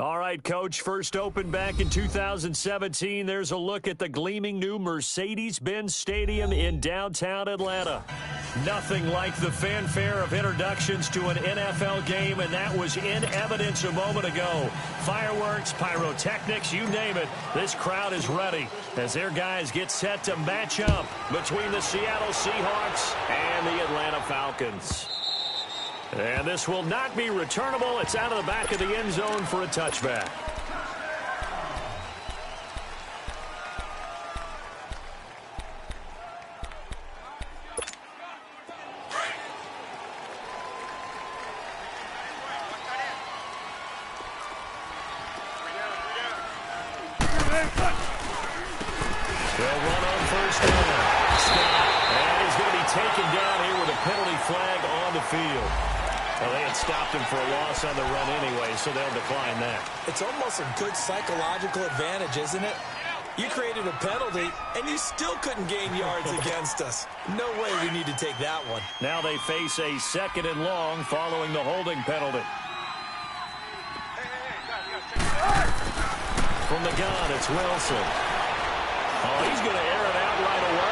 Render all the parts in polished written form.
All right, Coach, first opened back in 2017. There's a look at the gleaming new Mercedes-Benz Stadium in downtown Atlanta. Nothing like the fanfare of introductions to an NFL game, and that was in evidence a moment ago. Fireworks, pyrotechnics, you name it. This crowd is ready as their guys get set to match up between the Seattle Seahawks and the Atlanta Falcons. And this will not be returnable. It's out of the back of the end zone for a touchback. They'll run on first down. And he's going to be taken down here with a penalty flag on the field. Well, they had stopped him for a loss on the run anyway, so they'll decline that. It's almost a good psychological advantage, isn't it? You created a penalty, and you still couldn't gain yards against us. No way we need to take that one. Now they face a 2nd and long following the holding penalty. From the gun, it's Wilson. Oh, he's going to air it out right away.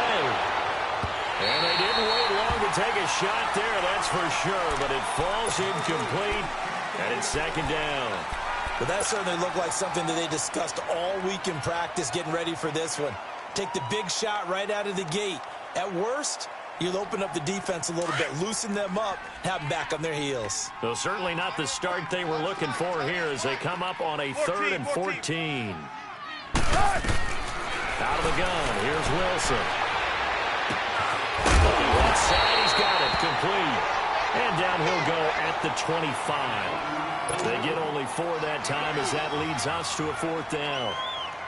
And they didn't wait long to take a shot there, that's for sure. But it falls incomplete, and it's 2nd down. But that certainly looked like something that they discussed all week in practice getting ready for this one. Take the big shot right out of the gate. At worst, you'll open up the defense a little bit, loosen them up, have them back on their heels. So certainly not the start they were looking for here as they come up on a 3rd and 14. Out of the gun, here's Wilson. Left side, he's got it, complete. And down he'll go at the 25. They get only 4 that time as that leads us to a 4th down.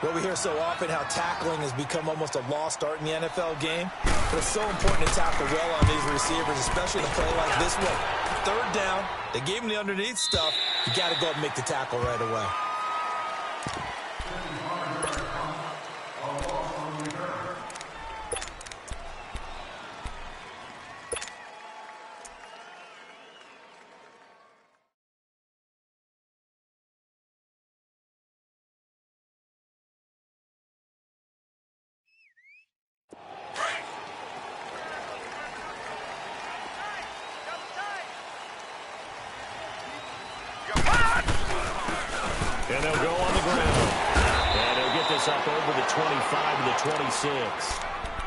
Well, we hear so often how tackling has become almost a lost art in the NFL game. But it's so important to tackle well on these receivers, especially in a play like this one. 3rd down, they gave him the underneath stuff. You got to go up and make the tackle right away. And they'll go on the ground. And they'll get this up over the 25 to the 26.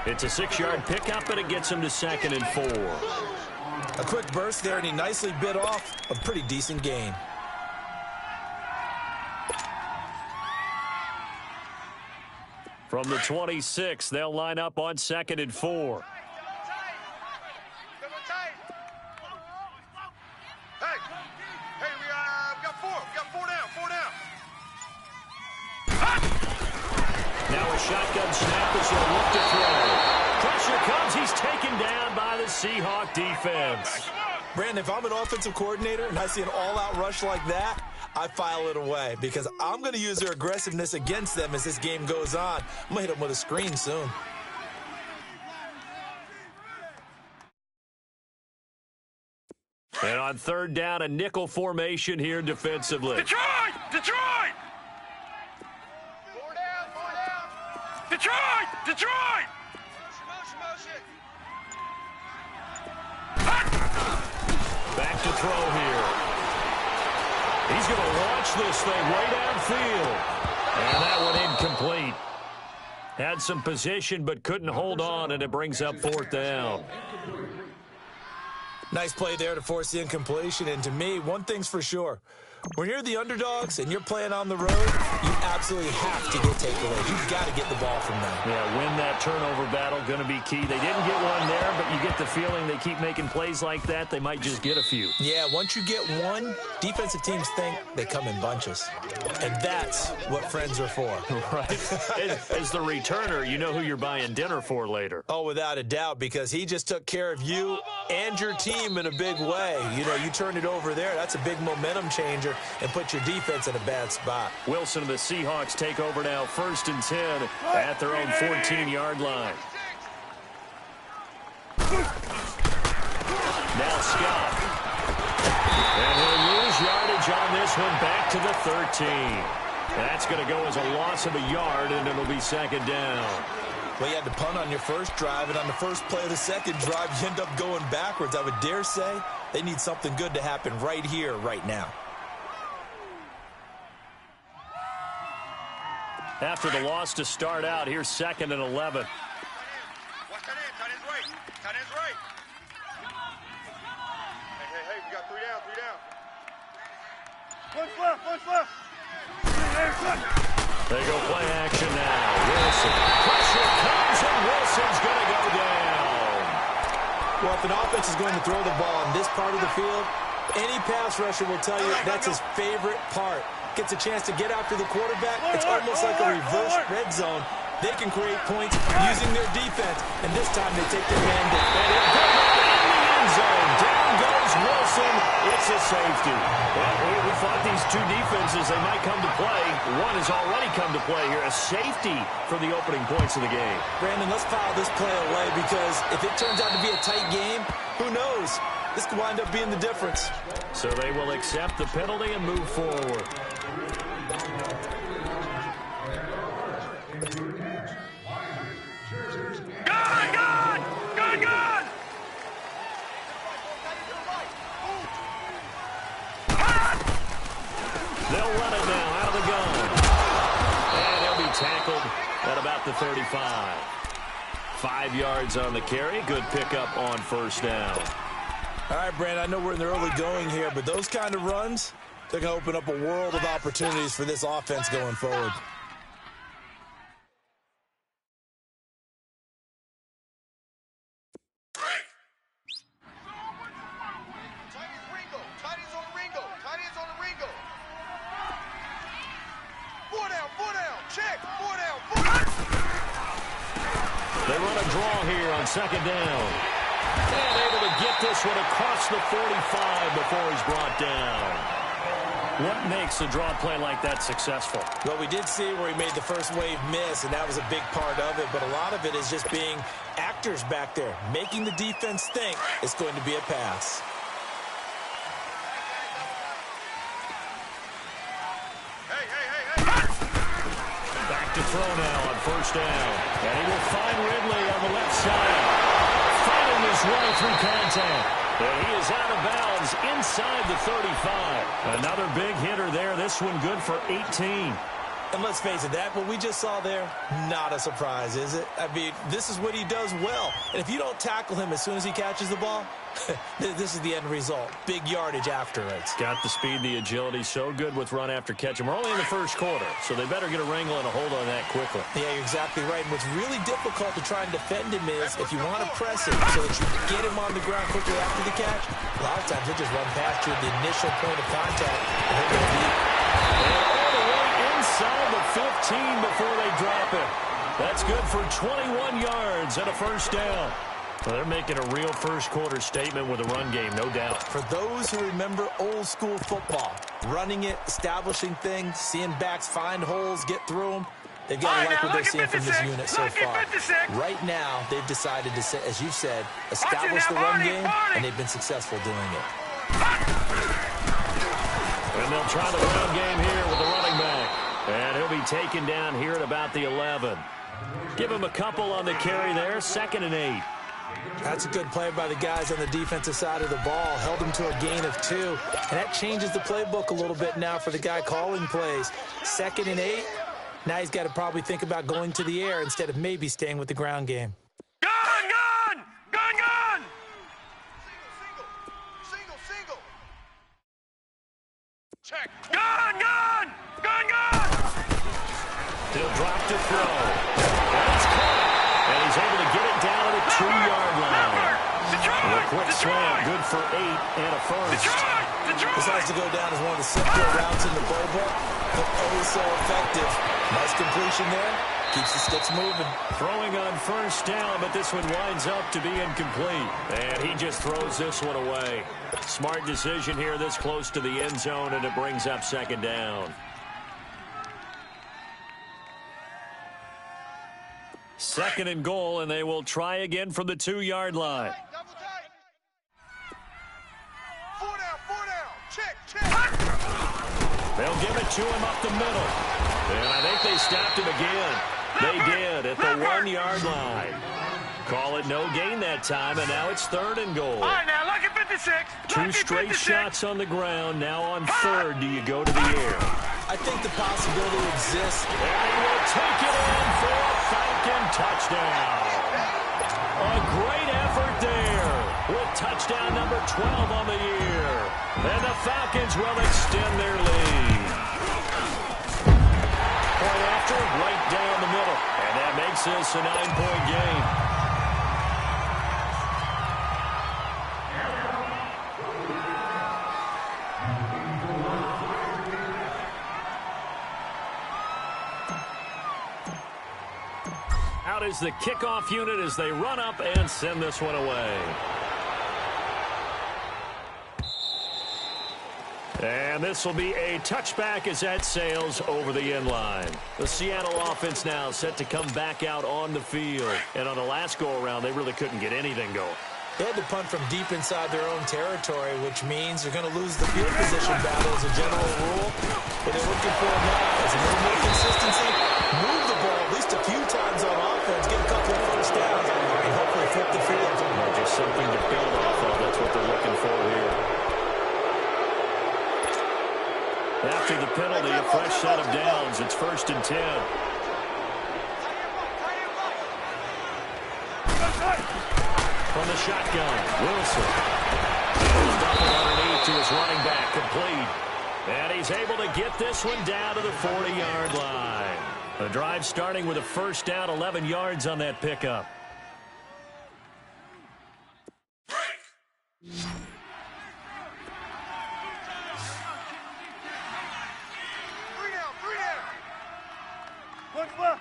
It's a 6-yard pickup, and it gets them to 2nd and 4. A quick burst there, and he nicely bit off a pretty decent gain. From the 26, they'll line up on 2nd and 4. Now a shotgun snap as he'll look to throw. Pressure comes. He's taken down by the Seahawk defense. Brandon, if I'm an offensive coordinator and I see an all-out rush like that, I file it away because I'm going to use their aggressiveness against them as this game goes on. I'm going to hit them with a screen soon. And on 3rd down, a nickel formation here defensively. Detroit! Detroit! Detroit! Detroit! Back to throw here. He's going to launch this thing way downfield. And that one incomplete. Had some position but couldn't hold on, and it brings up 4th down. Nice play there to force the incompletion. And to me, one thing's for sure. When you're the underdogs and you're playing on the road, you absolutely have to get takeaways. You've got to get the ball from them. Yeah, win that turnover battle, going to be key. They didn't get one there, but you get the feeling they keep making plays like that, they might just get a few. Yeah, once you get one, defensive teams think they come in bunches. And that's what friends are for. Right. As the returner, you know who you're buying dinner for later. Oh, without a doubt, because he just took care of you and your team in a big way. You know, you turned it over there. That's a big momentum changer and put your defense in a bad spot. Wilson and the Seahawks take over now, 1st and 10 at their own 14-yard line. Now Scott. And he'll lose yardage on this this one back to the 13. That's going to go as a loss of a yard, and it'll be second down. Well, you had to punt on your first drive, and on the first play of the second drive, you end up going backwards. I would dare say they need something good to happen right here, right now. After the loss to start out, here's 2nd and 11. Hey, we got 3 down. One's left. They go play action now. Wilson. Pressure comes, and Wilson's going to go down. Well, if an offense is going to throw the ball in this part of the field, any pass rusher will tell you that's his favorite part. Gets a chance to get after the quarterback. It's almost like a reverse red zone. They can create points using their defense, and this time they take their man down. And it goes in the end zone. Down goes Wilson. It's a safety. Well, we thought these two defenses, they might come to play. One has already come to play here. A safety for the opening points of the game. Brandon, let's file this play away because if it turns out to be a tight game, who knows? This could wind up being the difference. So they will accept the penalty and move forward. Gun! They'll run it now out of the gun. And he'll be tackled at about the 35. 5 yards on the carry. Good pickup on first down. All right, Brandon, I know we're in the early going here, but those kind of runs, they're going to open up a world of opportunities for this offense going forward. They run a draw here on second down. And able to get this one across the 45 before he's brought down. What makes a draw play like that successful? Well, we did see where he made the first wave miss, and that was a big part of it. But a lot of it is just being actors back there, making the defense think it's going to be a pass. Back to throw now on first down. And he will find Ridley on the left side. Fighting his way through contact. And he is out of bounds inside the 35. Another big hitter there. This one good for 18. And let's face it, that what we just saw there, not a surprise, is it? I mean, this is what he does well. And if you don't tackle him as soon as he catches the ball, this is the end result. Big yardage after it. Got the speed, the agility, so good with run after catch. And we're only in the first quarter, so they better get a wrangle and a hold on that quickly. Yeah, you're exactly right. And what's really difficult to try and defend him is if you want to press him so that you get him on the ground quickly after the catch, a lot of times he'll just run past you at the initial point of contact, and they're going to be all the way inside the 15 before they drop it. That's good for 21 yards and a first down. Well, they're making a real first-quarter statement with a run game, no doubt. For those who remember old-school football, running it, establishing things, seeing backs find holes, get through them, they've got to like what they're seeing from this unit so far. Right now, they've decided to, as you said, establish the run game, and they've been successful doing it. And they'll try the run game here with the running back. And he'll be taken down here at about the 11. Give him a couple on the carry there, 2nd and 8. That's a good play by the guys on the defensive side of the ball. Held him to a gain of 2. And that changes the playbook a little bit now for the guy calling plays. 2nd and 8. Now he's got to probably think about going to the air instead of maybe staying with the ground game. Gun! Single! Check. Gun! He'll drop to throw. That's caught. And he's able to get it down to the 2-yard line. And a quick slam, good for 8 and a first. This has to go down as one of the simpler routes in the playbook, but oh so effective. Nice completion there. Keeps the sticks moving. Throwing on first down, but this one winds up to be incomplete. And he just throws this one away. Smart decision here this close to the end zone, and it brings up 2nd down. 2nd and goal, and they will try again from the 2-yard line. Four down. Check. They'll give it to him up the middle. And I think they stopped him again. They did at the 1-yard line. Call it no gain that time, and now it's 3rd and goal. All right, now, lucky 56. Two straight 56. Shots on the ground. Now on 3rd, do you go to the air? I think the possibility exists. And he will take it in for a Falcon touchdown. A great effort there with touchdown number 12 on the year. And the Falcons will extend their lead. Point after, right down the middle. And that makes this a 9-point game. Out is the kickoff unit as they run up and send this one away. And this will be a touchback as that sails over the end line. The Seattle offense now set to come back out on the field. And on the last go-around, they really couldn't get anything going. They had to punt from deep inside their own territory, which means they're going to lose the field position battle as a general rule. What they're looking for now is a little more consistency, move the ball at least a few times on offense, get a couple of first downs, and hopefully flip the field. Just something to build off of. That's what they're looking for here. After the penalty, a fresh set of downs. It's 1st and 10. From the shotgun, Wilson. He's doubled underneath to his running back, complete. And he's able to get this one down to the 40-yard line. The drive starting with a first down, 11 yards on that pickup.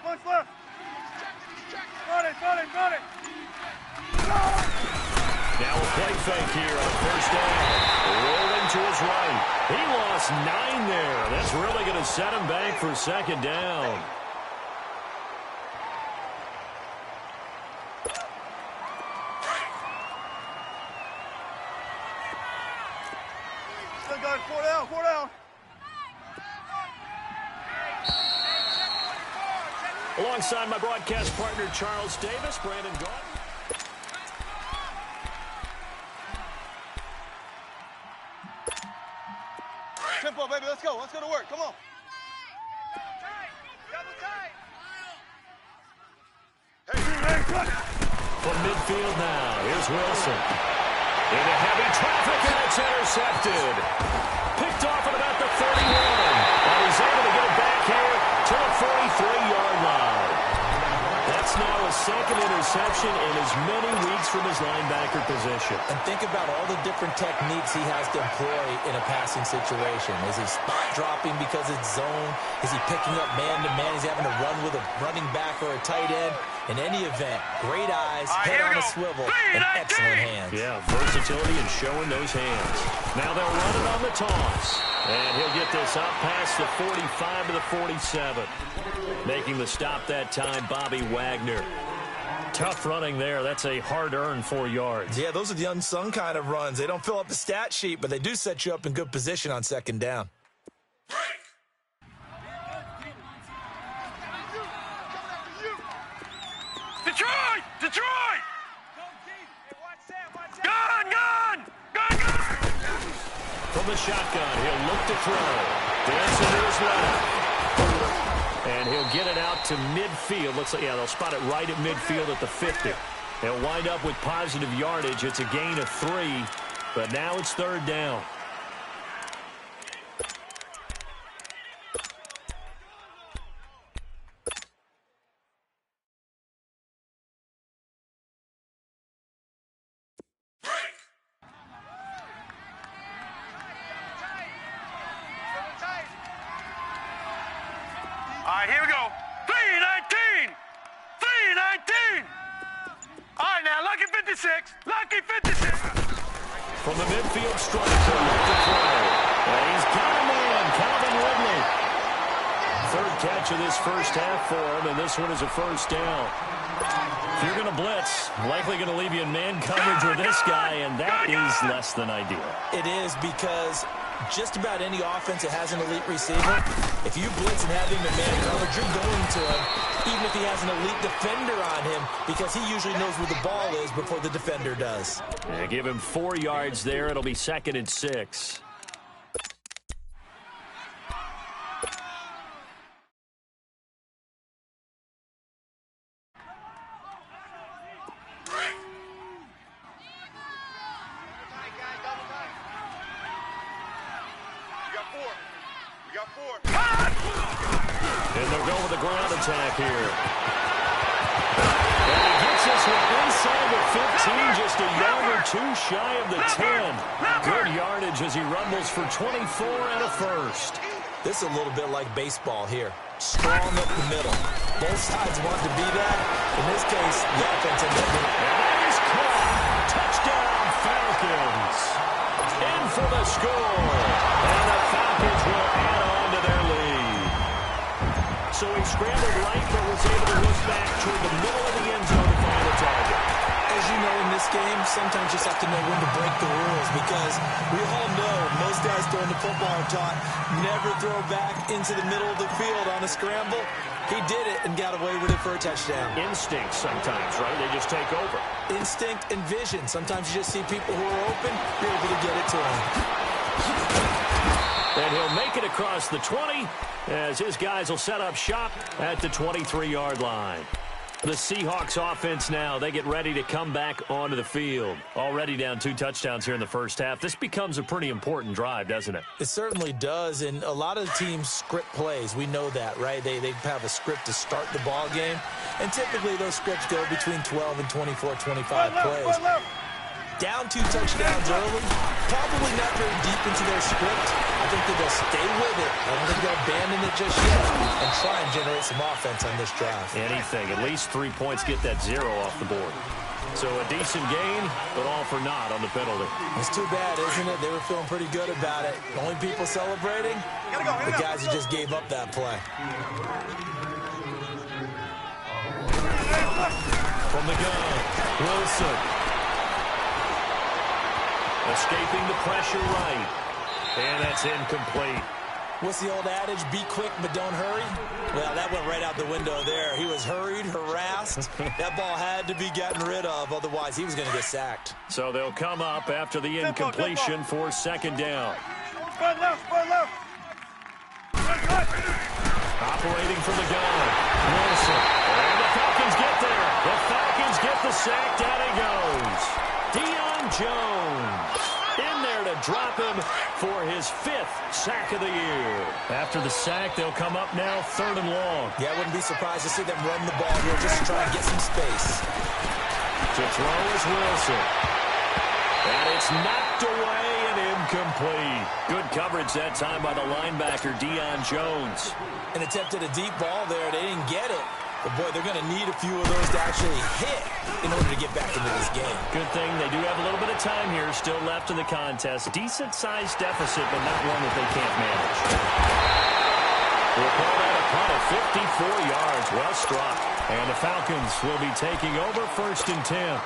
Punch left. Got it. Now a play fake here on first down. Rolling to his right. He lost 9 there. That's really going to set him back for 2nd down. Still got 4 down. Alongside my broadcast partner, Charles Davis, Brandon Gordon. Tempo, baby, let's go to work, come on. From midfield now, here's Wilson. Into heavy traffic, and it's intercepted. Picked off at about the 31. And he's able to get it back here to the 43-yard line. That's now a 2nd interception in as many weeks from his linebacker position. And think about all the different techniques he has to employ in a passing situation. Is he spot dropping because it's zone? Is he picking up man-to-man? He's having to run with a running back or a tight end. In any event, great eyes, head on a swivel, and excellent hands. Yeah, versatility and showing those hands. Now they'll run it on the toss. And he'll get this up past the 45 to the 47. Making the stop that time, Bobby Wagner. Tough running there. That's a hard-earned 4 yards. Yeah, those are the unsung kind of runs. They don't fill up the stat sheet, but they do set you up in good position on 2nd down. Detroit! Gun! From the shotgun, he'll look to throw. Dancing to his left. And he'll get it out to midfield. Looks like, yeah, they'll spot it right at midfield at the 50. They'll wind up with positive yardage. It's a gain of 3, but now it's 3rd down. All right, here we go. 319! All right, now, lucky 56. From the midfield striker, look to throw. And he's got a man, Calvin Ridley. 3rd catch of this first half for him, and this one is a first down. If you're going to blitz, likely going to leave you in man coverage with this guy, and that is less than ideal. It is, because just about any offense that has an elite receiver, if you blitz and have him in man coverage, you're going to him, even if he has an elite defender on him, because he usually knows where the ball is before the defender does. Yeah, give him 4 yards there. It'll be 2nd and 6. And they'll go with the ground attack here. And he gets this one inside the 15, just a yard or 2 shy of the 10. Good yardage as he rumbles for 24 and a first. This is a little bit like baseball here. Strong up the middle. Both sides want to be that. In this case, the offense ends up being... And that is caught. Touchdown, Falcons. In for the score. And the Falcons will add on to their lead. So he scrambled right, but was able to look back toward the middle of the end zone to find the target. As you know, in this game, sometimes you just have to know when to break the rules, because we all know most guys throwing the football are taught never throw back into the middle of the field on a scramble. He did it and got away with it for a touchdown. Instinct sometimes, right? They just take over. Instinct and vision. Sometimes you just see people who are open, you're able to get it to them. And he'll make it across the 20 as his guys will set up shop at the 23-yard line. The Seahawks offense now, they get ready to come back onto the field. Already down 2 touchdowns here in the first half. This becomes a pretty important drive, doesn't it? It certainly does, and a lot of teams script plays. We know that, right? They have a script to start the ball game, and typically those scripts go between 12 and 24, 25 plays. Down 2 touchdowns early, probably not very deep into their script. I think that they'll stay with it. I don't think they'll abandon it just yet and try and generate some offense on this drive. Anything. At least 3 points get that 0 off the board. So a decent gain, but all for naught on the penalty. It's too bad, isn't it? They were feeling pretty good about it. The only people celebrating, the guys who just gave up that play. From the gun, Wilson. Escaping the pressure right. And that's incomplete. What's the old adage? Be quick, but don't hurry? Well, that went right out the window there. He was hurried, harassed. That ball had to be gotten rid of. Otherwise, he was going to get sacked. So they'll come up after the incompletion for 2nd down. Spread left, spread left. Operating from the gun. Wilson. And the Falcons get there. The Falcons get the sack. Down he goes. Deion Jones in there to drop him for his 5th sack of the year. After the sack, they'll come up now 3rd and long. Yeah, I wouldn't be surprised to see them run the ball here just to try and get some space. To throw is Wilson. And it's knocked away and incomplete. Good coverage that time by the linebacker, Deion Jones. An attempt at a deep ball there. They didn't get it. But, boy, they're going to need a few of those to actually hit in order to get back into this game. Good thing they do have a little bit of time here still left in the contest. Decent-sized deficit, but not one that they can't manage. We'll call that a punt of 54 yards. Well struck. And the Falcons will be taking over 1st and 10.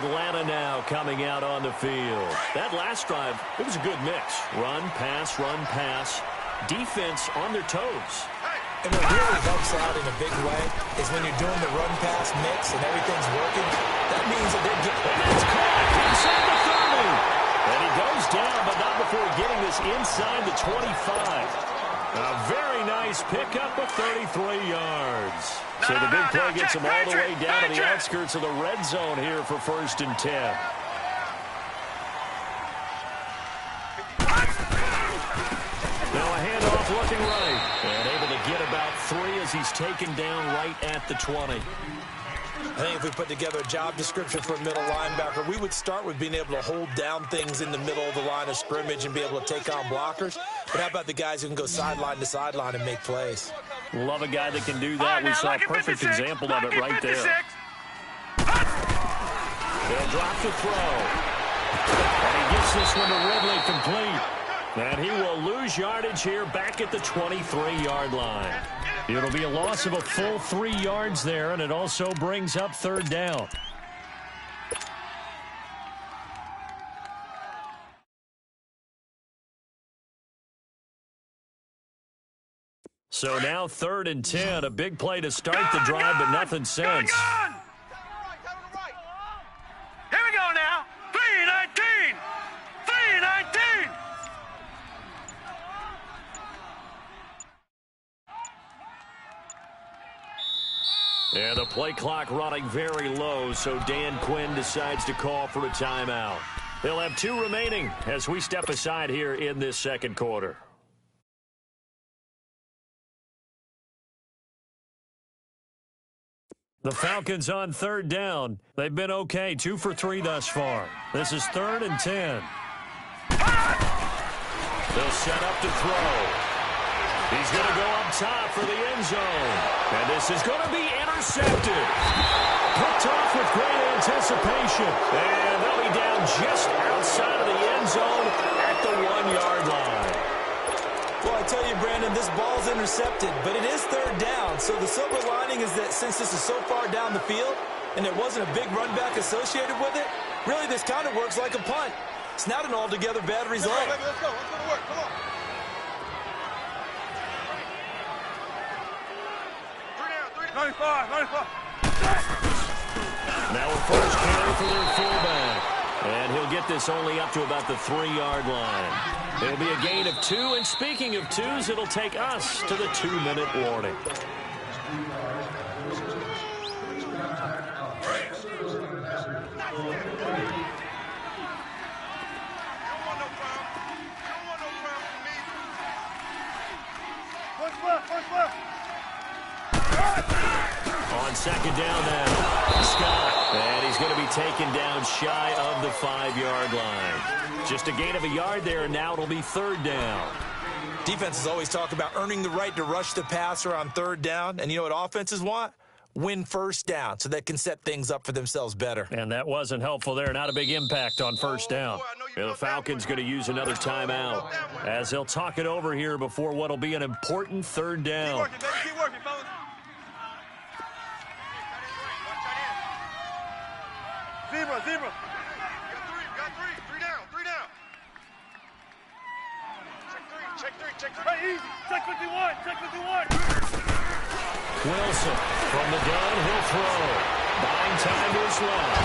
Atlanta now coming out on the field. That last drive, it was a good mix. Run, pass, run, pass. Defense on their toes. And what really helps out in a big way is when you're doing the run-pass mix and everything's working, that means that they're getting... It's caught inside the 30. And he goes down, but not before getting this inside the 25. A very nice pickup of 33 yards. So the big play gets him all the way down to the outskirts of the red zone here for 1st and 10. Now a handoff looking right. And able to get about 3 as he's taken down right at the 20. I think if we put together a job description for a middle linebacker, we would start with being able to hold down things in the middle of the line of scrimmage and be able to take on blockers. But how about the guys who can go sideline to sideline and make plays? Love a guy that can do that. We saw a perfect example of it right there. They'll drop the throw. And he gets this one to Ridley complete. And he will lose yardage here back at the 23-yard line. It'll be a loss of a full 3 yards there, and it also brings up 3rd down. So now 3rd and 10. A big play to start the drive, but nothing since. Gun! Here we go now. 3-19. 3-19. And the play clock running very low, so Dan Quinn decides to call for a timeout. They'll have 2 remaining as we step aside here in this second quarter. The Falcons on 3rd down. They've been okay, 2 for 3 thus far. This is 3rd and 10. They'll set up to throw. He's going to go up top for the end zone. And this is going to be intercepted. Picked off with great anticipation. And they'll be down just outside of the end zone at the 1-yard line. Well, I tell you, Brandon, this ball's intercepted, but it is 3rd down. So the silver lining is that since this is so far down the field and there wasn't a big run back associated with it, really this kind of works like a punt. It's not an altogether bad result. Let's go. Let's go to work. Come on. 95. Now a first carry for their fullback. And he'll get this only up to about the 3-yard line. It'll be a gain of 2. And speaking of 2s, it'll take us to the 2-minute warning. On 2nd down now, Scott. And he's going to be taken down shy of the 5-yard line. Just a gain of a yard there, and now it'll be 3rd down. Defenses always talk about earning the right to rush the passer on 3rd down. And you know what offenses want? Win 1st down so they can set things up for themselves better. And that wasn't helpful there. Not a big impact on 1st down. And the Falcons going to use another timeout as they'll talk it over here before what will be an important 3rd down. Keep working, fellas. Zebra. Got 3 down. Check three. Hey, easy. Check 51. Wilson from the gun, he'll throw. Buying time to his left.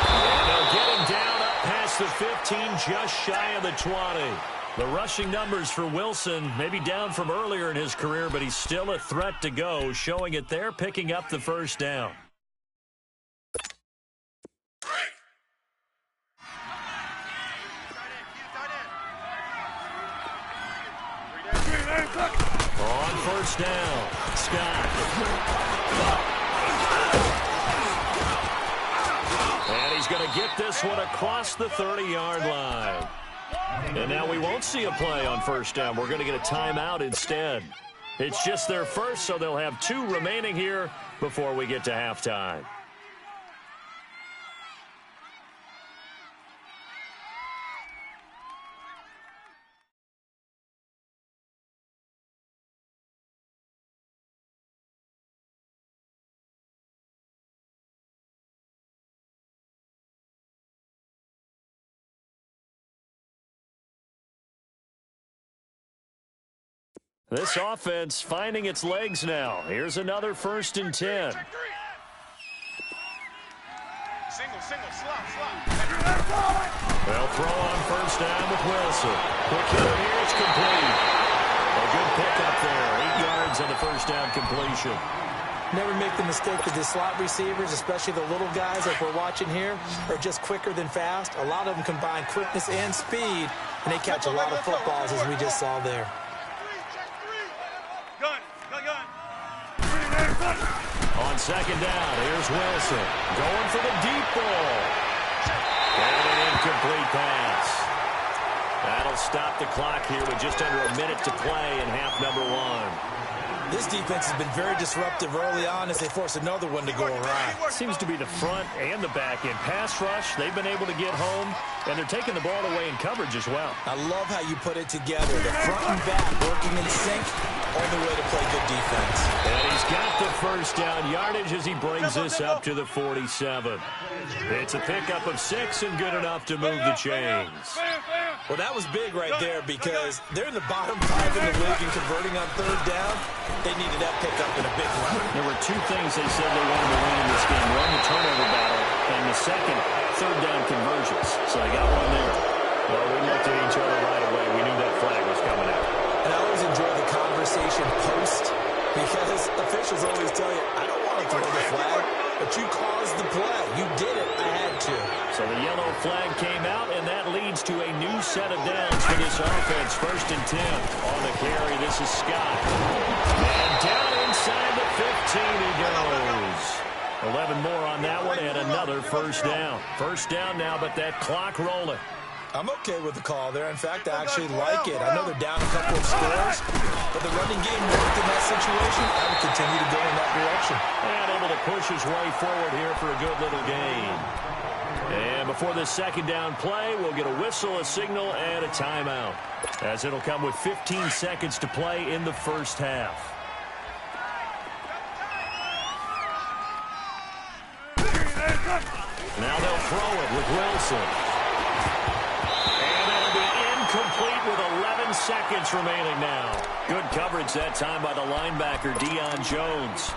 And they'll get him down up past the 15, just shy of the 20. The rushing numbers for Wilson may be down from earlier in his career, but he's still a threat to go, showing it there, picking up the 1st down. On 1st down, Scott. And he's going to get this one across the 30-yard line. And now we won't see a play on 1st down. We're going to get a timeout instead. It's just their first, so they'll have 2 remaining here before we get to halftime. This offense finding its legs now. Here's another 1st and 10. Single, slot. They'll throw on 1st down with Wilson. Quick hitter here, it's complete. A good pickup there. 8 yards on the 1st down completion. Never make the mistake that the slot receivers, especially the little guys like we're watching here, are just quicker than fast. A lot of them combine quickness and speed, and they catch a lot of footballs, as we just saw there. Gun. On 2nd down, here's Wilson. Going for the deep ball. And an incomplete pass. That'll stop the clock here with just under a minute to play in half number 1. This defense has been very disruptive early on as they force another one to go awry. Seems to be the front and the back end. Pass rush, they've been able to get home, and they're taking the ball away in coverage as well. I love how you put it together. The front and back working in sync. Only way to play good defense. And he's got the first down yardage as he brings this up to the 47. It's a pickup of 6 and good enough to move the chains. Well, that was big right there because they're in the bottom 5 in the league and converting on third down. They needed that pickup in a big run. There were 2 things they said they wanted to win in this game. One, the turnover battle, and the second, third down conversions. So they got one there. Well, we looked at each other right away. We knew that flag was coming out. And I always enjoy the conversation post because officials always tell you, I don't want to throw the flag, but you caused the play. You did it. I had to. So the yellow flag came out, and that leads to a new set of downs for this offense. 1st and 10 on the carry. This is Scott. And down inside the 15 he goes. 11 more on that one, and another first down. First down now, but that clock rolling. I'm okay with the call there. In fact, I actually like it. I know they're down a couple of scores, but the running game worked in that situation. I would continue to go in that direction. And able to push his way forward here for a good little gain. And before this second down play, we'll get a whistle, a signal, and a timeout, as it'll come with 15 seconds to play in the first half. Now they'll throw it with Wilson. And it'll be incomplete with 11 seconds remaining now. Good coverage that time by the linebacker, Deion Jones.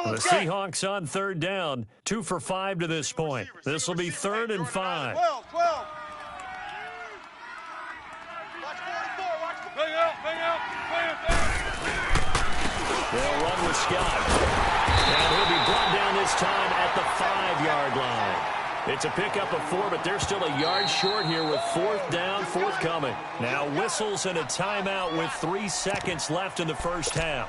The Seahawks on third down, 2 for 5 to this point. This will be 3rd and 5. 12. Watch 44. Watch. Bang out. They'll run with Scott. And he'll be brought down this time at the 5-yard line. It's a pickup of 4, but they're still a yard short here with 4th down forthcoming. Now whistles and a timeout with 3 seconds left in the first half.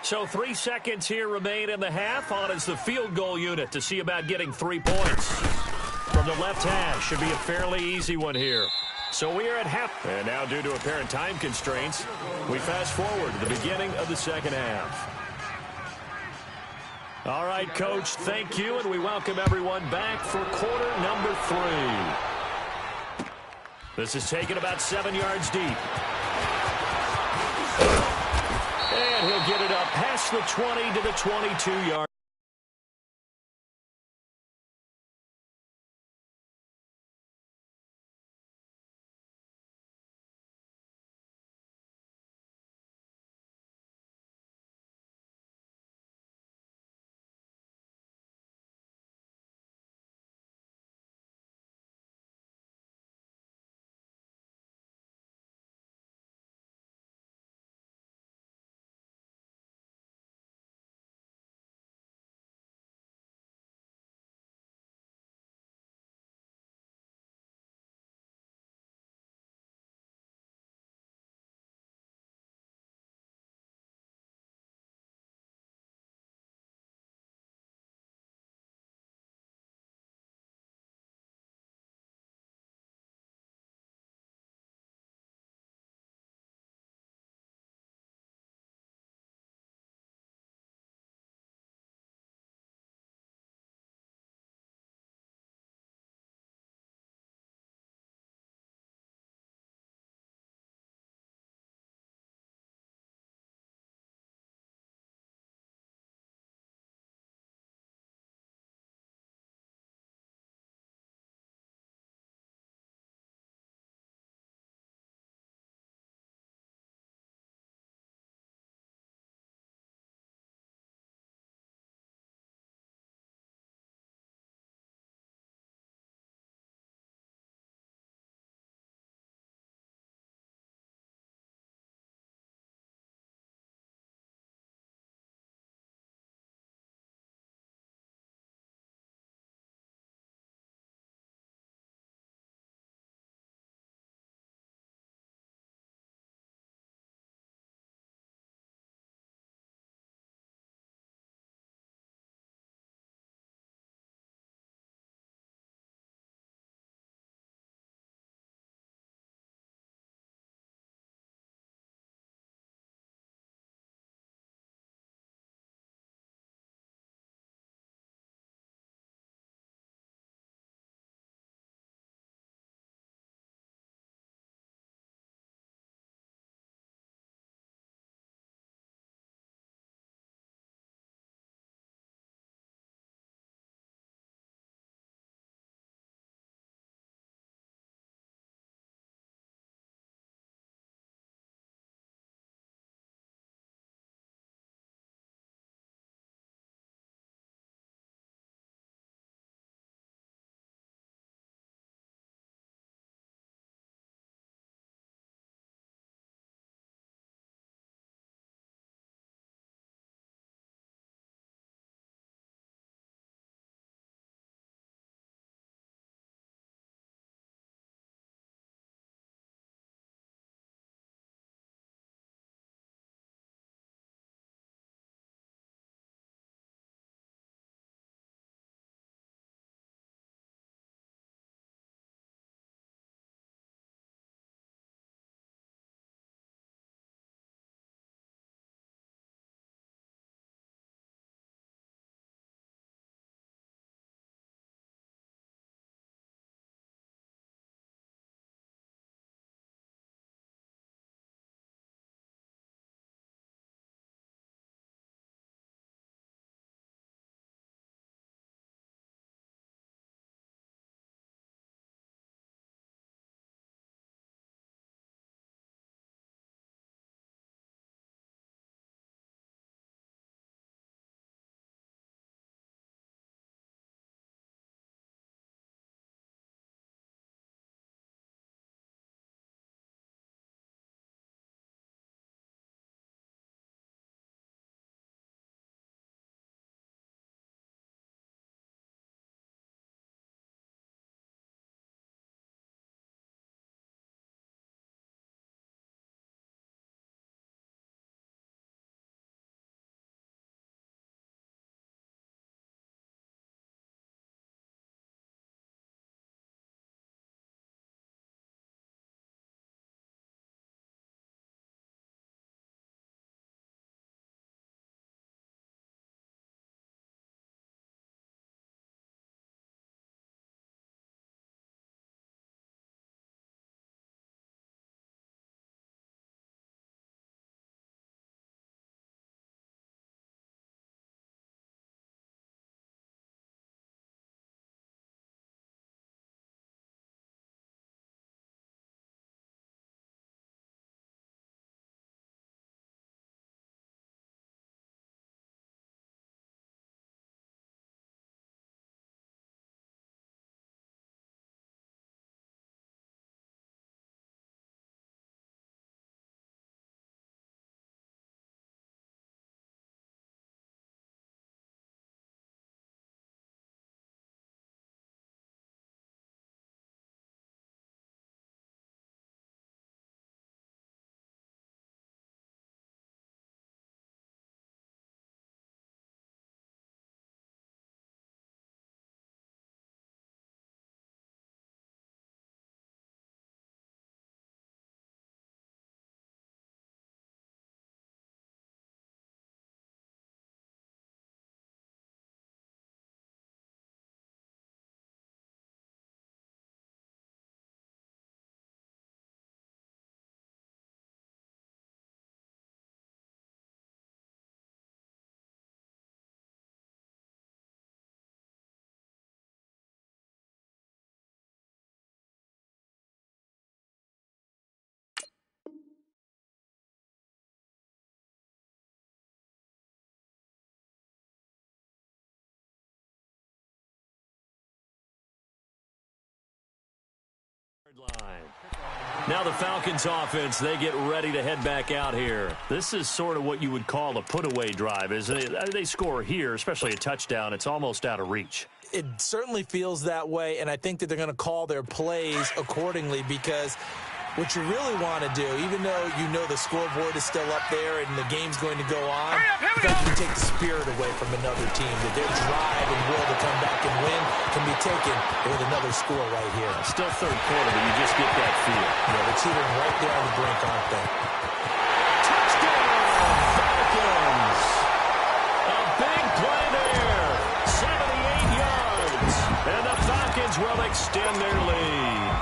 So 3 seconds here remain in the half. On is the field goal unit to see about getting 3 points. From the left hash, should be a fairly easy one here. So we are at half. And now due to apparent time constraints, we fast forward to the beginning of the second half. All right, Coach, thank you, and we welcome everyone back for quarter number 3. This is taken about 7 yards deep. And he'll get it up past the 20 to the 22-yard. Now the Falcons offense, they get ready to head back out here. This is sort of what you would call a put-away drive, isn't it? They score here, especially a touchdown. It's almost out of reach. It certainly feels that way, and I think that they're going to call their plays accordingly, because what you really want to do, even though you know the scoreboard is still up there and the game's going to go on, you can take the spirit away from another team, that their drive and will to come back and win can be taken with another score right here. Still third quarter, but you just get that feel. Yeah, they're teetering right there on the brink, aren't they? Touchdown, Falcons! A big play there, 78 yards, and the Falcons will extend their lead.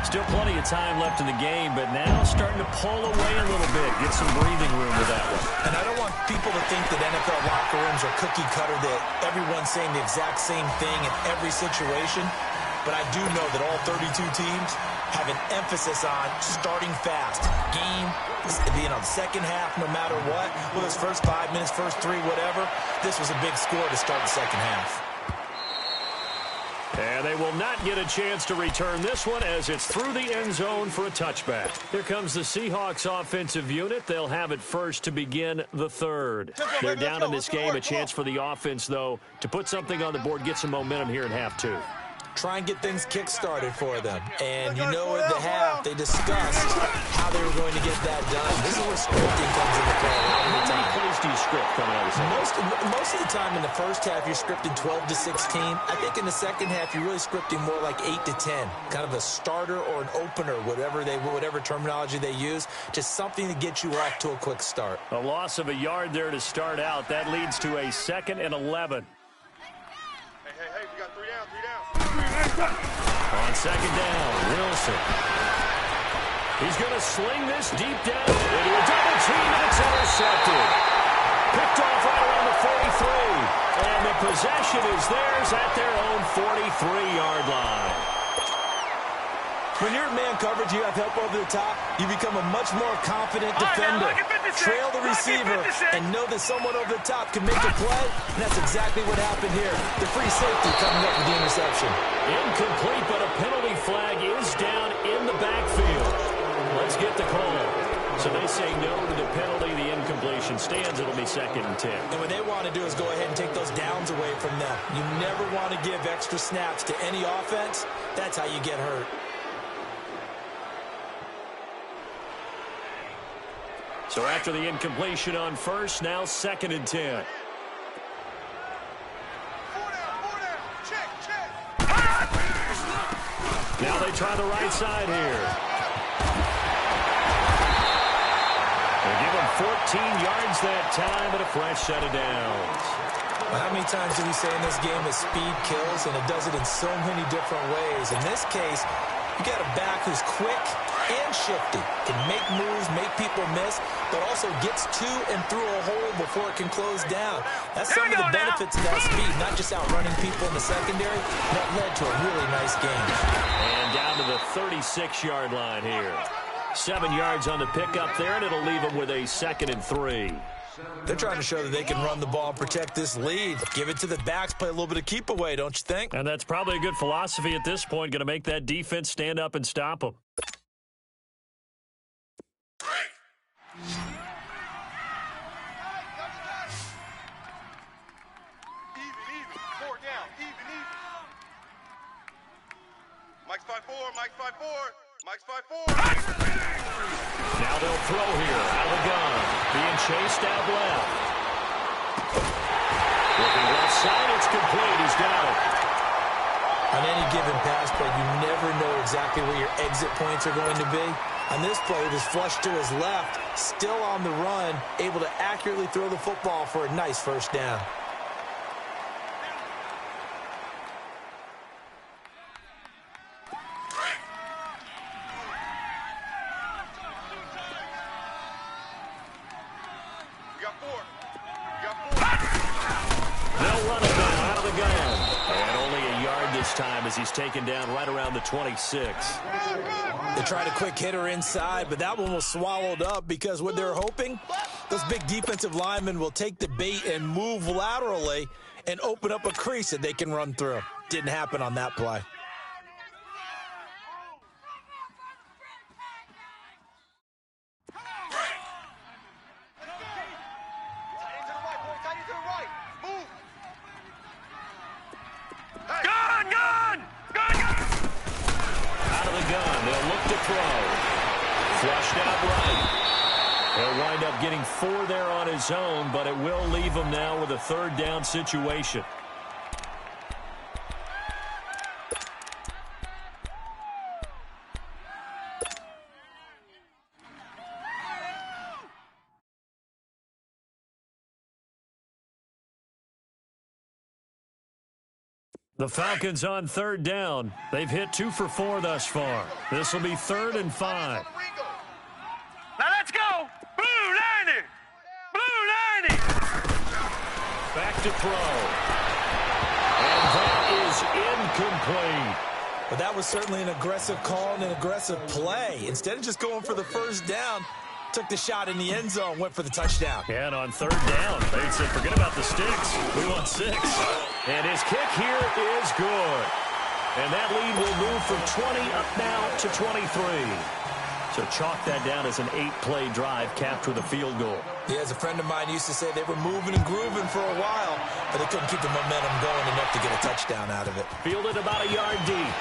Still plenty of time left in the game, but now starting to pull away a little bit, get some breathing room with that one. And I don't want people to think that NFL locker rooms are cookie cutter, that everyone's saying the exact same thing in every situation. But I do know that all 32 teams have an emphasis on starting fast. Game, second half, no matter what. Whether it's first 5 minutes, first 3, whatever. This was a big score to start the second half. And they will not get a chance to return this one as it's through the end zone for a touchback. Here comes the Seahawks offensive unit. They'll have it first to begin the third. They're down in this game. A chance for the offense, though, to put something on the board, get some momentum here in half two. Try and get things kick-started for them. And you know at the half, they discussed how they were going to get that done. This is where scripting comes into play a lot of the time. How many plays do you script coming out of the second? Most of the time in the first half, you're scripting 12 to 16. I think in the second half, you're really scripting more like 8 to 10. Kind of a starter or an opener, whatever terminology they use. Just something to get you off to a quick start. A loss of a yard there to start out. That leads to a 2nd and 11. Hey, we got 3 down, 3 down. On second down, Wilson. He's going to sling this deep down into a double team, and it's intercepted. Picked off right around the 43. And the possession is theirs at their own 43-yard line. When you're in man coverage, you have help over the top, you become a much more confident defender. Trail the receiver and know that someone over the top can make a play, and that's exactly what happened here. The free safety coming up with the interception. Incomplete, but a penalty flag is down in the backfield. Let's get the call. So they say no to the penalty. The incompletion stands. It'll be 2nd and 10. And what they want to do is go ahead and take those downs away from them. You never want to give extra snaps to any offense. That's how you get hurt. So after the incompletion on first, now 2nd and 10. 4 down. Check. Now they try the right side here. They give him 14 yards that time and a fresh set of downs. Well, how many times do we say in this game that speed kills, and it does it in so many different ways? In this case, you got a back who's quick and shifty, can make moves, make people miss, but also gets to and through a hole before it can close down. That's some of the benefits of that speed, not just outrunning people in the secondary. That led to a really nice game. And down to the 36-yard line here. 7 yards on the pickup there, and it'll leave them with a 2nd and 3. They're trying to show that they can run the ball and protect this lead. Give it to the backs, play a little bit of keep away, don't you think? And that's probably a good philosophy at this point, going to make that defense stand up and stop them. Even. 4 down. Even. Mike's 5-4. Mike's 5-4. Now they'll throw here out of the gun. Being chased out left. Looking left side, it's complete. He's got it. On any given pass play, you never know exactly where your exit points are going to be. On this play, it was flushed to his left, still on the run, able to accurately throw the football for a nice first down. We got 4. They'll run it down out of the gun. And only a yard this time as he's taken down right around the 26. They tried a quick hitter inside, but that one was swallowed up because what they're hoping, those big defensive linemen will take the bait and move laterally and open up a crease that they can run through. Didn't happen on that play. throw. Flushed out right. He'll wind up getting 4 there on his own, but it will leave him now with a third down situation. The Falcons on third down. They've hit 2 for 4 thus far. This will be 3rd and 5. Now let's go! Blue 90! Blue 90! Back to throw. And that is incomplete. But that was certainly an aggressive call and an aggressive play. Instead of just going for the first down, took the shot in the end zone, went for the touchdown. Yeah, and on third down, they said, forget about the sticks. We want 6. And his kick here is good. And that lead will move from 20 up now to 23. So chalk that down as an 8-play drive capped with a field goal. Yeah, as a friend of mine used to say, they were moving and grooving for a while, but they couldn't keep the momentum going enough to get a touchdown out of it. Fielded about a yard deep.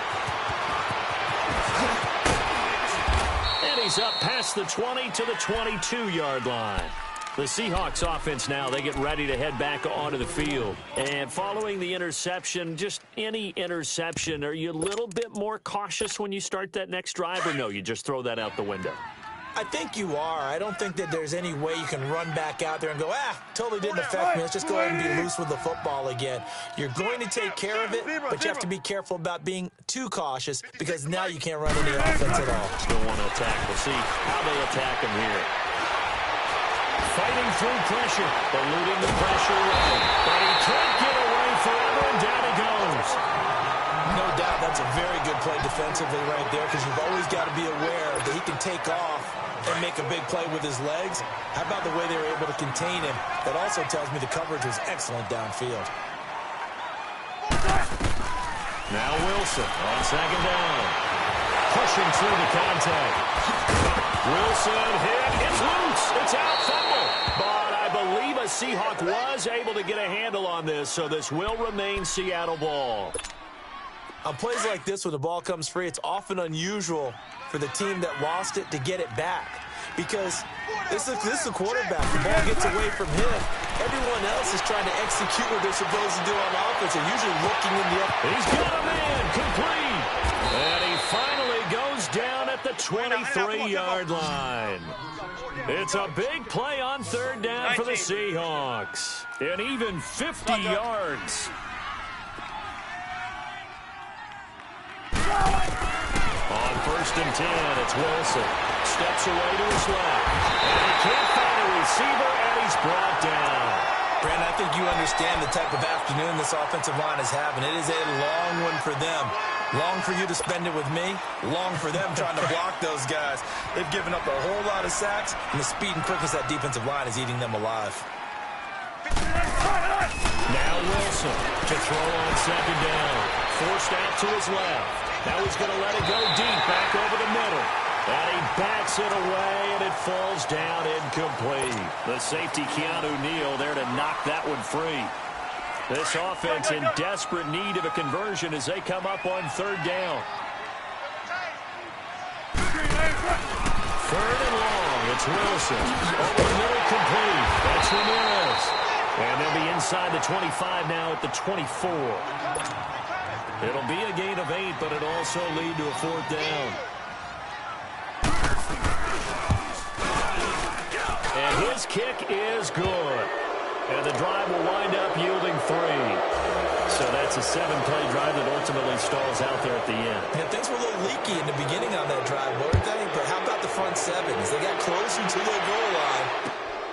And he's up past the 20 to the 22-yard line. The Seahawks offense now, they get ready to head back onto the field. And following the interception, just any interception, are you a little bit more cautious when you start that next drive, or no, you just throw that out the window? I think you are. I don't think that there's any way you can run back out there and go, totally didn't affect me. Let's just go ahead and be loose with the football again. You're going to take care of it, but you have to be careful about being too cautious because now you can't run any offense at all. Still want to attack. We'll see how they attack him here. Fighting through pressure, eluding the pressure right. But he can't get away forever, and down he goes. No doubt that's a very good play defensively right there because you've always got to be aware that he can take off and make a big play with his legs. How about the way they were able to contain him? That also tells me the coverage was excellent downfield. Now Wilson on second down. Pushing through the contact. Wilson hit. It's loose. It's out. Fumble. But I believe a Seahawk was able to get a handle on this, so this will remain Seattle ball. On plays like this, when the ball comes free, it's often unusual for the team that lost it to get it back. Because this is a quarterback. The ball gets away from him. Everyone else is trying to execute what they're supposed to do on offense. They're usually looking in the other. He's got a man. Complete. And he finally goes down at the 23-yard line. It's a big play on third down for the Seahawks. And even 50 yards. On 1st and 10, it's Wilson. Steps away to his left. And he can't find a receiver, and he's brought down. Brandon, I think you understand the type of afternoon this offensive line is having. It is a long one for them. Long for you to spend it with me. Long for them trying to block those guys. They've given up a whole lot of sacks, and the speed and quickness of that defensive line is eating them alive. Now Wilson to throw on second down. Forced out to his left. Now he's going to let it go deep, back over the middle. And he backs it away, and it falls down incomplete. The safety, Keanu Neal, there to knock that one free. This offense in desperate need of a conversion as they come up on third down. 3rd and long, it's Wilson. Over the middle, complete. That's Ramirez. And they'll be inside the 25 now at the 24. It'll be a gain of 8, but it'll also lead to a 4th down. And his kick is good. And the drive will wind up yielding 3. So that's a 7-play drive that ultimately stalls out there at the end. Yeah, things were a little leaky in the beginning on that drive, weren't they? But how about the front 7? As they got closer to their goal line,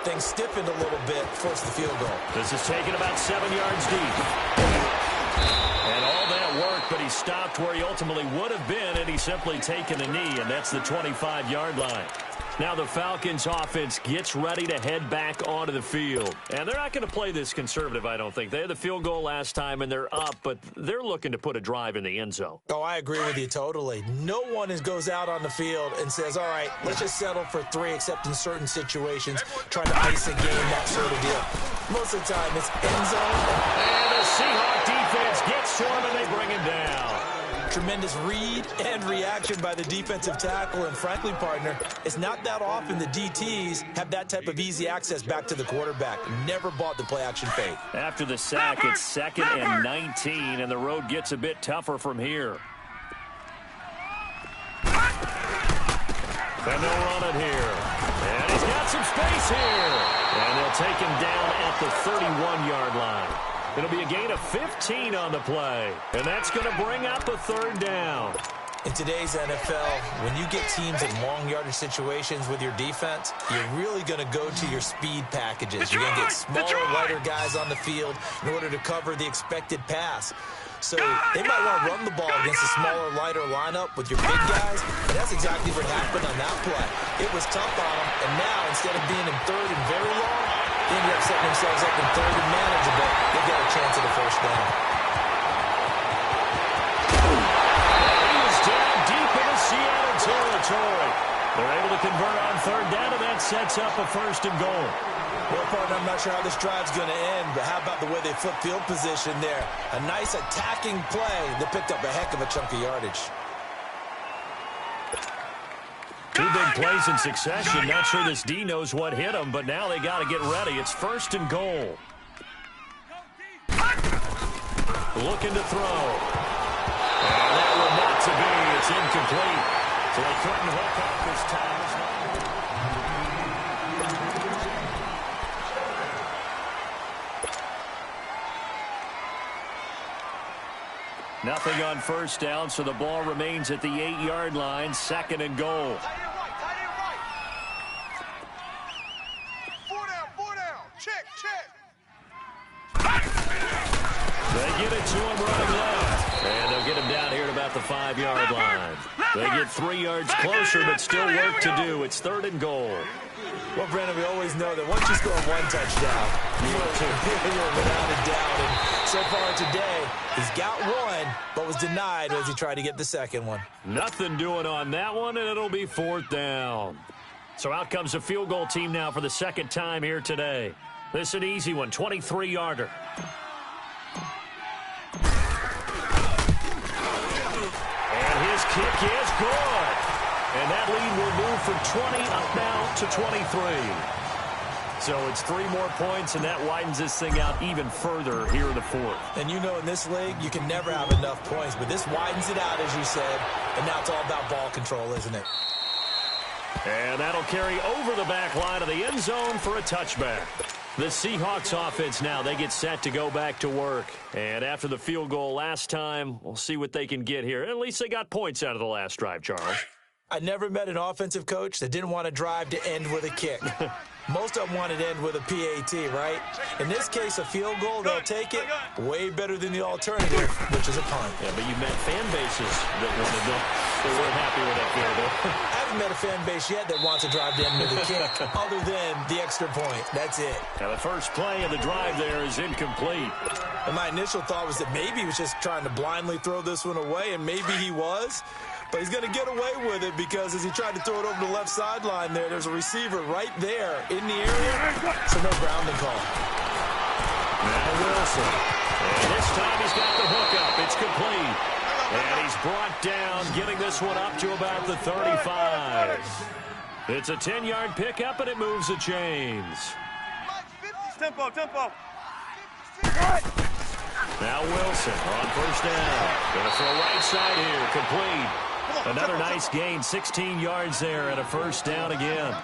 things stiffened a little bit, forced the field goal. This is taken about 7 yards deep. And all that worked, but he stopped where he ultimately would have been, and he's simply taken a knee, and that's the 25-yard line. Now the Falcons offense gets ready to head back onto the field. And they're not going to play this conservative, I don't think. They had the field goal last time, and they're up, but they're looking to put a drive in the end zone. Oh, I agree with you totally. No one goes out on the field and says, all right, let's just settle for 3, except in certain situations, trying to ice a game, that sort of deal. Most of the time, it's end zone. And the Seahawk defense gets to him, and they bring him down. tremendous read and reaction by the defensive tackle. And frankly, partner, it's not that often the DTs have that type of easy access back to the quarterback. Never bought the play-action fake. After the sack, it's 2nd and 19, and the road gets a bit tougher from here. And they'll run it here. And he's got some space here. And they'll take him down at the 31-yard line. It'll be a gain of 15 on the play. And that's going to bring up a 3rd down. In today's NFL, when you get teams in long yardage situations with your defense, you're really going to go to your speed packages. You're going to get smaller, lighter guys on the field in order to cover the expected pass. So they might want to run the ball against a smaller, lighter lineup with your big guys. And that's exactly what happened on that play. It was tough on them, and now instead of being in 3rd and very long, they ended up setting themselves up in 3rd and manageable. They've got a chance at a 1st down. He is down deep in the Seattle territory. They're able to convert on 3rd down, and that sets up a 1st and goal. Well, partner, I'm not sure how this drive's going to end, but how about the way they flip field position there? A nice attacking play that picked up a heck of a chunk of yardage. 2 big plays in succession. Not sure this D knows what hit him, but now they got to get ready. It's 1st and goal. Looking to throw. And that one not to be. It's incomplete. So they couldn't hook up this time. Nothing on 1st down, so the ball remains at the 8-yard line. 2nd and goal. Four down. Check. They get it to him running left. And they'll get him down here at about the 5-yard line. They get 3 yards closer, but still work to do. It's 3rd and goal. Well, Brandon, we always know that once you score 1 touchdown, you're without a doubt. And so far today, he's got 1, but was denied as he tried to get the 2nd one. Nothing doing on that one, and it'll be 4th down. So out comes a field goal team now for the 2nd time here today. This is an easy one, 23-yarder. And his kick is good. And that lead will move from 20 up now to 23. So it's 3 more points, and that widens this thing out even further here in the 4th. And you know in this league, you can never have enough points, but this widens it out, as you said, and now it's all about ball control, isn't it? And that'll carry over the back line of the end zone for a touchback. The Seahawks offense now, they get set to go back to work. And after the field goal last time, we'll see what they can get here. At least they got points out of the last drive, Charles. I never met an offensive coach that didn't want to drive to end with a kick. Most of them wanted to end with a PAT, right? In this case, a field goal, they'll take it way better than the alternative, which is a punt. Yeah, but you met fan bases that weren't happy with that field goal. I haven't met a fan base yet that wants to drive to end with a kick, other than the extra point. That's it. Now, the first play of the drive there is incomplete. And my initial thought was that maybe he was just trying to blindly throw this one away, and maybe he was. But he's going to get away with it because as he tried to throw it over the left sideline there's a receiver right there in the area. So no grounding call. Now Wilson. And this time he's got the hook up. It's complete. And he's brought down, getting this one up to about the 35. It's a 10-yard pickup, and it moves the chains. Tempo. Now Wilson on 1st down. Going to throw right side here. Complete. Another nice gain, 16 yards there at a 1st down again.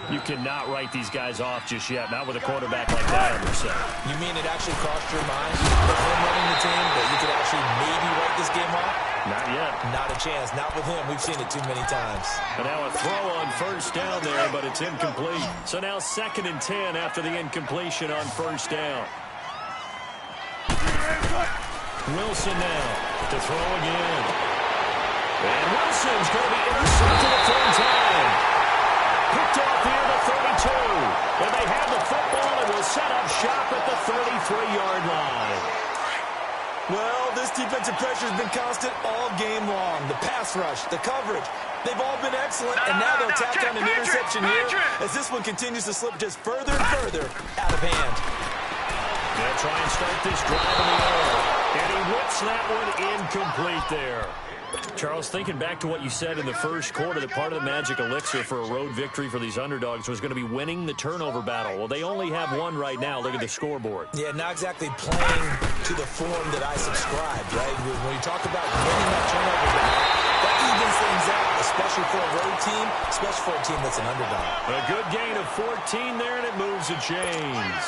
You cannot write these guys off just yet, not with a quarterback like that on your side. You mean it actually crossed your mind with him running the team that you could actually maybe write this game off? Not yet. Not a chance. Not with him. We've seen it too many times. And now a throw on 1st down there, but it's incomplete. So now 2nd and 10 after the incompletion on 1st down. Wilson now to throw again. And Wilson's going to be intercepted a 3rd time. Picked off here at the 32. And they have the football and will set up shop at the 33-yard line. Well, this defensive pressure has been constant all game long. The pass rush, the coverage, they've all been excellent. And now they'll tack on an interception here as this one continues to slip just further and further out of hand. They'll try and start this drive in the air. And he whips that one incomplete there. Charles, thinking back to what you said in the first quarter, that part of the magic elixir for a road victory for these underdogs was going to be winning the turnover battle. Well, they only have one right now. Look at the scoreboard. Yeah, not exactly playing to the form that I subscribed, right? When you talk about winning that turnover battle, that evens things out, especially for a road team, especially for a team that's an underdog. A good gain of 14 there, and it moves the chains.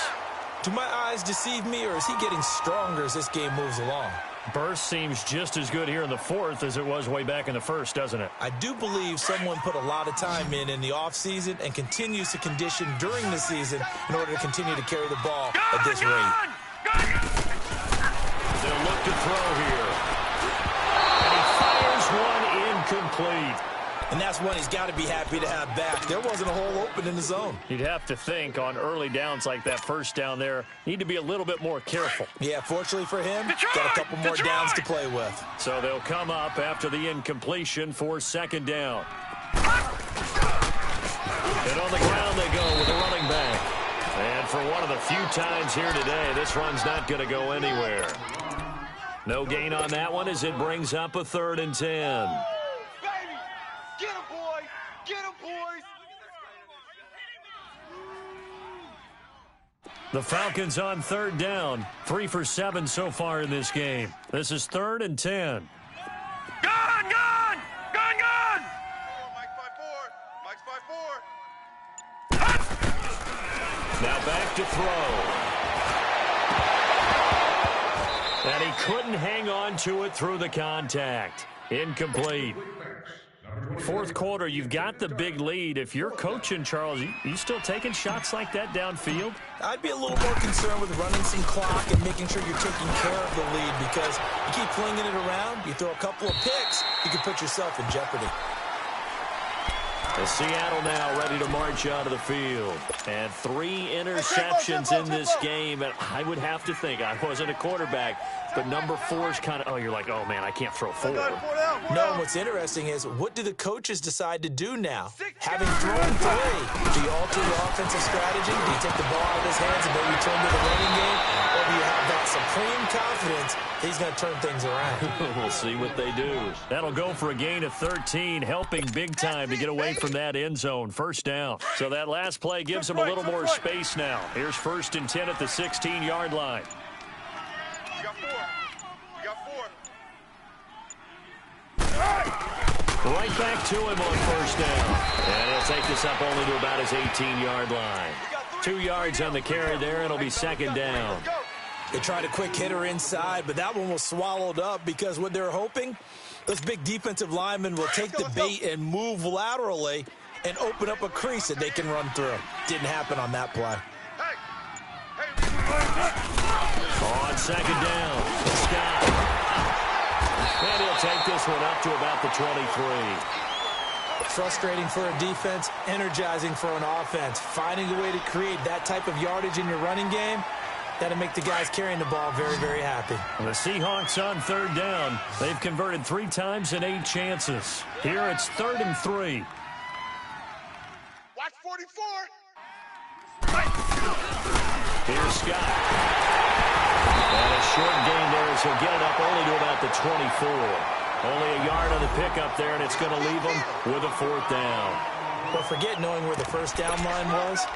Do my eyes deceive me, or is he getting stronger as this game moves along? Burst seems just as good here in the fourth as it was way back in the first, doesn't it? I do believe someone put a lot of time in the offseason and continues to condition during the season in order to continue to carry the ball at this rate. They'll look to throw here. And he fires one incomplete. And that's one he's got to be happy to have back. There wasn't a hole open in the zone. You'd have to think on early downs like that first down there, need to be a little bit more careful. Yeah, fortunately for him, got a couple more downs to play with. So they'll come up after the incompletion for second down. And on the ground they go with the running back. And for one of the few times here today, this run's not going to go anywhere. No gain on that one as it brings up a 3rd and 10. Get him, boys! Get him, boys! The Falcons on 3rd down. 3 for 7 so far in this game. This is 3rd and 10. Gone! Gone! Gone! Gone! Mike's 5-4. Mike's 5-4. Now back to throw. And he couldn't hang on to it through the contact. Incomplete. Fourth quarter, you've got the big lead. If you're coaching, Charles, you still taking shots like that downfield? I'd be a little more concerned with running some clock and making sure you're taking care of the lead, because you keep flinging it around, you throw a couple of picks, you can put yourself in jeopardy. As Seattle now ready to march out of the field. And 3 interceptions in this game. And I would have to think, I wasn't a quarterback, but number 4 is kind of, oh, you're like, oh, man, I can't throw 4. No, what's interesting is, what do the coaches decide to do now? Having thrown 3, do you alter your offensive strategy? Do you take the ball out of his hands and maybe turn to the running game? Or do you have that supreme confidence that he's going to turn things around? We'll see what they do. That'll go for a gain of 13, helping big time to get away from that end zone. First down. So that last play gives them a little more space now. Here's 1st and 10 at the 16-yard line. You got 4. You got 4. Right back to him on first down. And he'll take this up only to about his 18-yard line. 2 yards on the carry there, and it'll be second down. They tried a quick hitter inside, but that one was swallowed up because what they're hoping, those big defensive linemen will take the bait and move laterally and open up a crease that they can run through. Didn't happen on that play. On second down, Scott. And he'll take this one up to about the 23. Frustrating for a defense, energizing for an offense. Finding a way to create that type of yardage in your running game, that'll make the guys carrying the ball very, very happy. The Seahawks on 3rd down. They've converted 3 times in 8 chances. Here it's 3rd and 3. Watch 44. Here's Scott. And a short gain there as he'll get it up only to about the 24. Only a yard on the pickup there, and it's going to leave them with a 4th down. But forget knowing where the first down line was.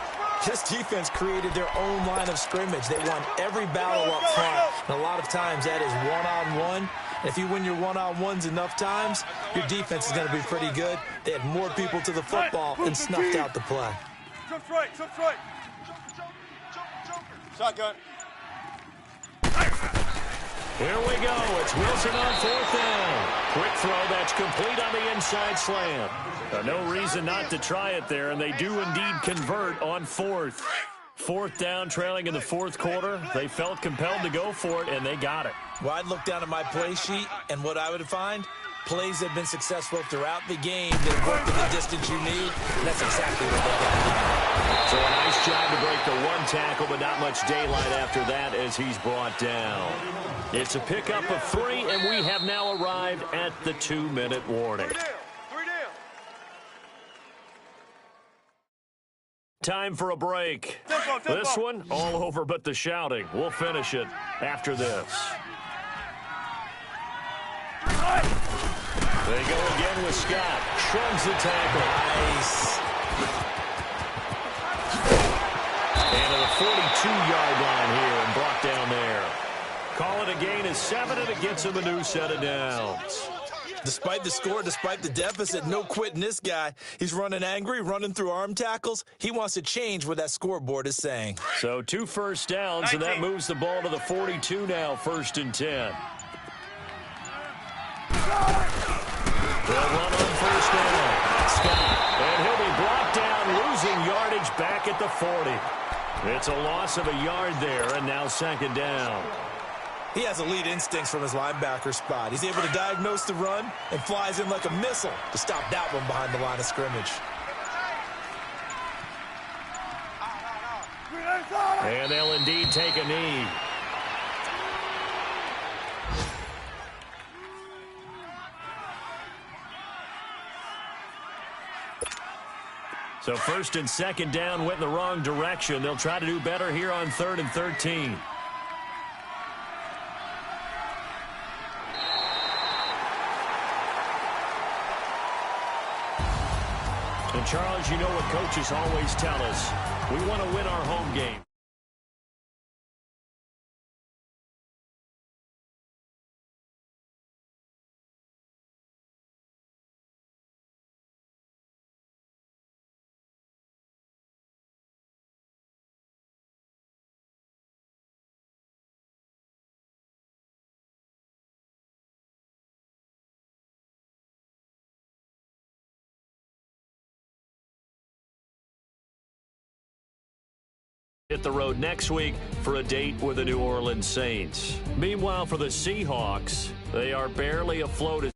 This defense created their own line of scrimmage. They won every battle up front. And a lot of times that is one-on-one. If you win your one-on-ones enough times, your defense is going to be pretty good. They had more people to the football and snuffed out the play. Jump right. Jump right. Shotgun. Here we go. It's Wilson on 4th down. Quick throw that's complete on the inside slant. No reason not to try it there, and they do indeed convert on 4th. 4th down, trailing in the 4th quarter. They felt compelled to go for it, and they got it. Well, I'd look down at my play sheet, and what I would find, plays that have been successful throughout the game that have worked in the distance you need, and that's exactly what they got. So a nice job to break the 1 tackle, but not much daylight after that as he's brought down. It's a pickup of 3, and we have now arrived at the 2-minute warning. 3 down. Time for a break. Tempo. This one, all over but the shouting. We'll finish it after this. They go again with Scott. Shrugs the tackle. Nice. And to the 42-yard line here and brought down there. Call it a gain of 7, and it gets him a new set of downs. Despite the score, despite the deficit, no quitting this guy. He's running angry, running through arm tackles. He wants to change what that scoreboard is saying. So 2 first downs, and that moves the ball to the 42 now, 1st and 10. They'll run on 1st down. Scott, and he'll be brought down, losing yardage back at the 40. It's a loss of a yard there, and now 2nd down. He has elite instincts from his linebacker spot. He's able to diagnose the run and flies in like a missile to stop that one behind the line of scrimmage. And they'll indeed take a knee. So 1st and 2nd down went in the wrong direction. They'll try to do better here on 3rd and 13. And, Charles, you know what coaches always tell us. We want to win our home game. Hit the road next week for a date with the New Orleans Saints. Meanwhile, for the Seahawks, they are barely afloat.